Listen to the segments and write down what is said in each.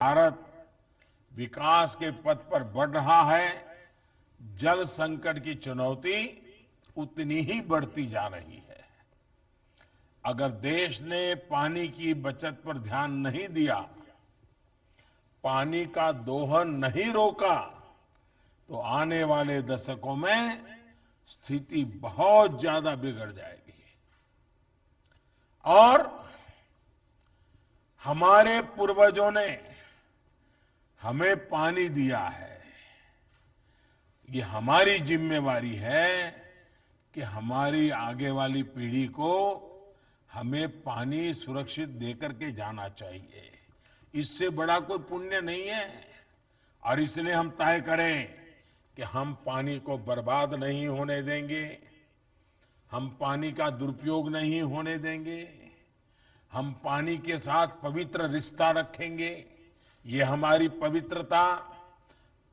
भारत विकास के पथ पर बढ़ रहा है, जल संकट की चुनौती उतनी ही बढ़ती जा रही है। अगर देश ने पानी की बचत पर ध्यान नहीं दिया, पानी का दोहन नहीं रोका, तो आने वाले दशकों में स्थिति बहुत ज्यादा बिगड़ जाएगी। और हमारे पूर्वजों ने हमें पानी दिया है, ये हमारी जिम्मेवारी है कि हमारी आगे वाली पीढ़ी को हमें पानी सुरक्षित देकर के जाना चाहिए। इससे बड़ा कोई पुण्य नहीं है। और इसलिए हम तय करें कि हम पानी को बर्बाद नहीं होने देंगे, हम पानी का दुरुपयोग नहीं होने देंगे, हम पानी के साथ पवित्र रिश्ता रखेंगे। ये हमारी पवित्रता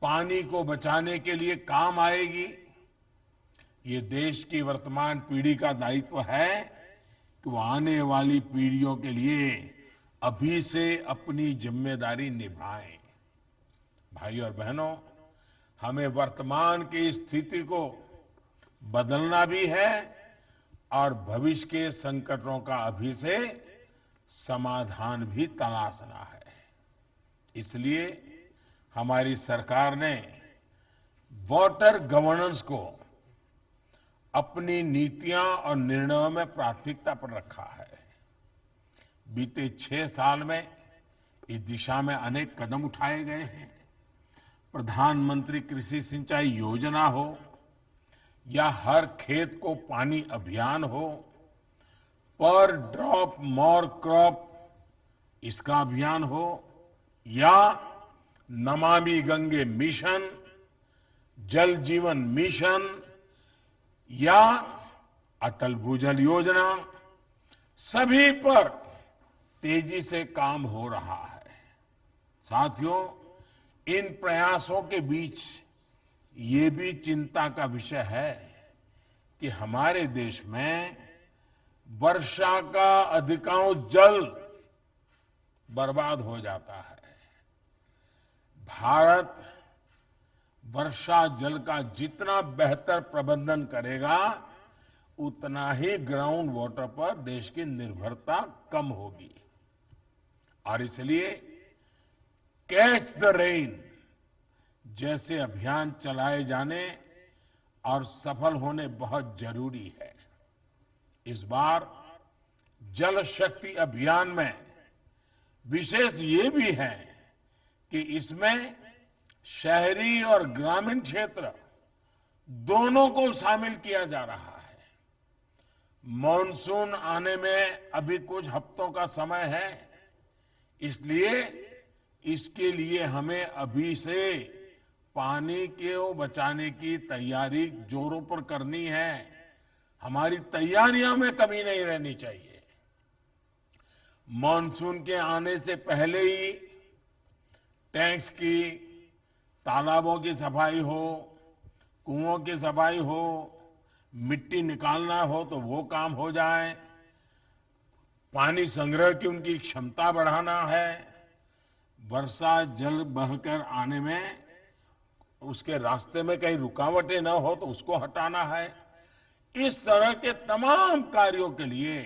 पानी को बचाने के लिए काम आएगी। ये देश की वर्तमान पीढ़ी का दायित्व है कि वो आने वाली पीढ़ियों के लिए अभी से अपनी जिम्मेदारी निभाएं। भाई और बहनों, हमें वर्तमान की स्थिति को बदलना भी है और भविष्य के संकटों का अभी से समाधान भी तलाशना है। इसलिए हमारी सरकार ने वाटर गवर्नेंस को अपनी नीतियां और निर्णयों में प्राथमिकता पर रखा है। बीते 6 साल में इस दिशा में अनेक कदम उठाए गए हैं। प्रधानमंत्री कृषि सिंचाई योजना हो या हर खेत को पानी अभियान हो, पर ड्रॉप मोर क्रॉप इसका अभियान हो, या नमामि गंगे मिशन, जल जीवन मिशन या अटल भूजल योजना, सभी पर तेजी से काम हो रहा है। साथियों, इन प्रयासों के बीच ये भी चिंता का विषय है कि हमारे देश में वर्षा का अधिकांश जल बर्बाद हो जाता है। भारत वर्षा जल का जितना बेहतर प्रबंधन करेगा, उतना ही ग्राउंड वाटर पर देश की निर्भरता कम होगी। और इसलिए कैच द रेन जैसे अभियान चलाए जाने और सफल होने बहुत जरूरी है। इस बार जल शक्ति अभियान में विशेष ये भी है कि इसमें शहरी और ग्रामीण क्षेत्र दोनों को शामिल किया जा रहा है। मॉनसून आने में अभी कुछ हफ्तों का समय है, इसलिए इसके लिए हमें अभी से पानी को बचाने की तैयारी जोरों पर करनी है। हमारी तैयारियों में कमी नहीं रहनी चाहिए। मॉनसून के आने से पहले ही टैंक्स की, तालाबों की सफाई हो, कुओं की सफाई हो, मिट्टी निकालना हो तो वो काम हो जाए, पानी संग्रह की उनकी क्षमता बढ़ाना है, वर्षा जल बहकर आने में उसके रास्ते में कहीं रुकावटें न हो तो उसको हटाना है। इस तरह के तमाम कार्यों के लिए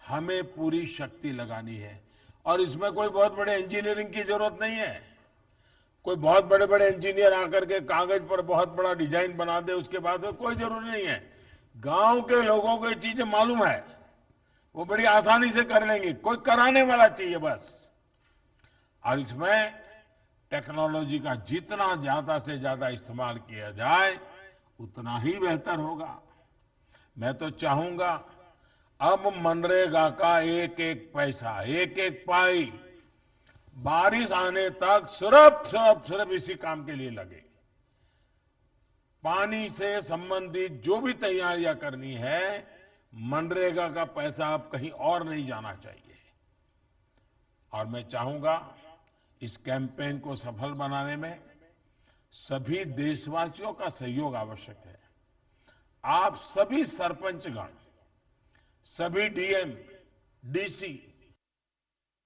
हमें पूरी शक्ति लगानी है। और इसमें कोई बहुत बड़े इंजीनियरिंग की जरूरत नहीं है। कोई बहुत बड़े बड़े इंजीनियर आकर के कागज पर बहुत बड़ा डिजाइन बना दे, उसके बाद कोई जरूरी नहीं है। गांव के लोगों को ये चीजें मालूम है, वो बड़ी आसानी से कर लेंगे। कोई कराने वाला चाहिए बस। और इसमें टेक्नोलॉजी का जितना ज्यादा से ज्यादा इस्तेमाल किया जाए, उतना ही बेहतर होगा। मैं तो चाहूंगा अब मनरेगा का एक एक पैसा, एक एक पाई बारिश आने तक सिर्फ इसी काम के लिए लगे। पानी से संबंधित जो भी तैयारियां करनी है, मनरेगा का पैसा अब कहीं और नहीं जाना चाहिए। और मैं चाहूंगा इस कैंपेन को सफल बनाने में सभी देशवासियों का सहयोग आवश्यक है। आप सभी सरपंचगण, सभी डीएम, डीसी,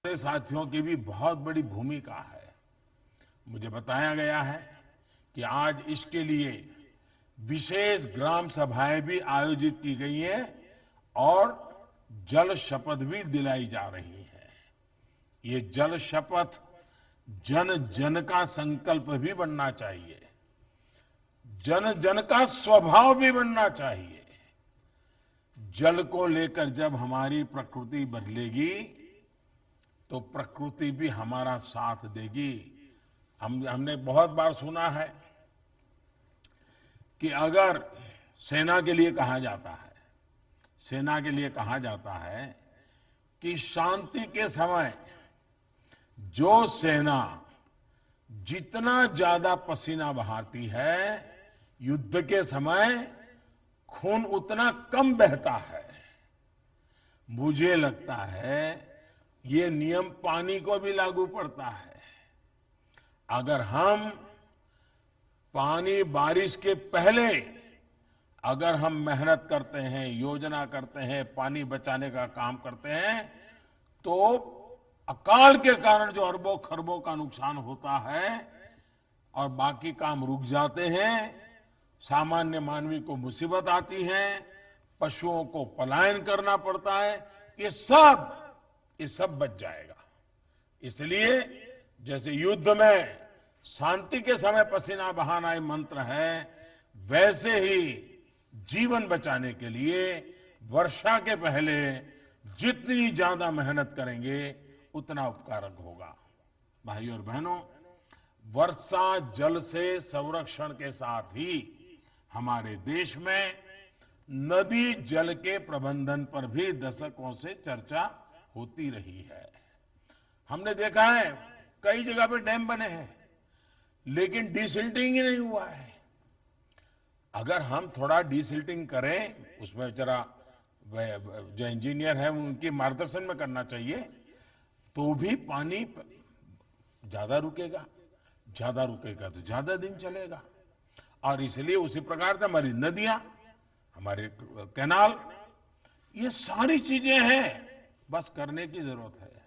मेरे साथियों की भी बहुत बड़ी भूमिका है। मुझे बताया गया है कि आज इसके लिए विशेष ग्राम सभाएं भी आयोजित की गई हैं और जल शपथ भी दिलाई जा रही है। ये जल शपथ जन जन का संकल्प भी बनना चाहिए, जन जन का स्वभाव भी बनना चाहिए। जल को लेकर जब हमारी प्रकृति बदलेगी तो प्रकृति भी हमारा साथ देगी। हमने बहुत बार सुना है कि अगर सेना के लिए कहा जाता है कि शांति के समय जो सेना जितना ज्यादा पसीना बहाती है, युद्ध के समय खून उतना कम बहता है। मुझे लगता है ये नियम पानी को भी लागू पड़ता है। अगर हम पानी बारिश के पहले अगर हम मेहनत करते हैं, योजना करते हैं, पानी बचाने का काम करते हैं, तो अकाल के कारण जो अरबों खरबों का नुकसान होता है और बाकी काम रुक जाते हैं, सामान्य मानवी को मुसीबत आती है, पशुओं को पलायन करना पड़ता है, ये सब बच जाएगा। इसलिए जैसे युद्ध में शांति के समय पसीना बहाना एक मंत्र है, वैसे ही जीवन बचाने के लिए वर्षा के पहले जितनी ज्यादा मेहनत करेंगे उतना उपकारक होगा। भाइयों और बहनों, वर्षा जल से संरक्षण के साथ ही हमारे देश में नदी जल के प्रबंधन पर भी दशकों से चर्चा होती रही है। हमने देखा है कई जगह पे डैम बने हैं, लेकिन डिसिल्टिंग ही नहीं हुआ है। अगर हम थोड़ा डिसिल्टिंग करें, उसमें जरा जो इंजीनियर है उनके मार्गदर्शन में करना चाहिए, तो भी पानी ज्यादा रुकेगा तो ज्यादा दिन चलेगा। और इसलिए उसी प्रकार से हमारी नदियां, हमारे कैनाल, ये सारी चीजें हैं, बस करने की जरूरत है।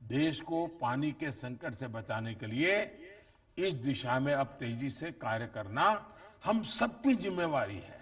देश को पानी के संकट से बचाने के लिए इस दिशा में अब तेजी से कार्य करना हम सबकी जिम्मेवारी है।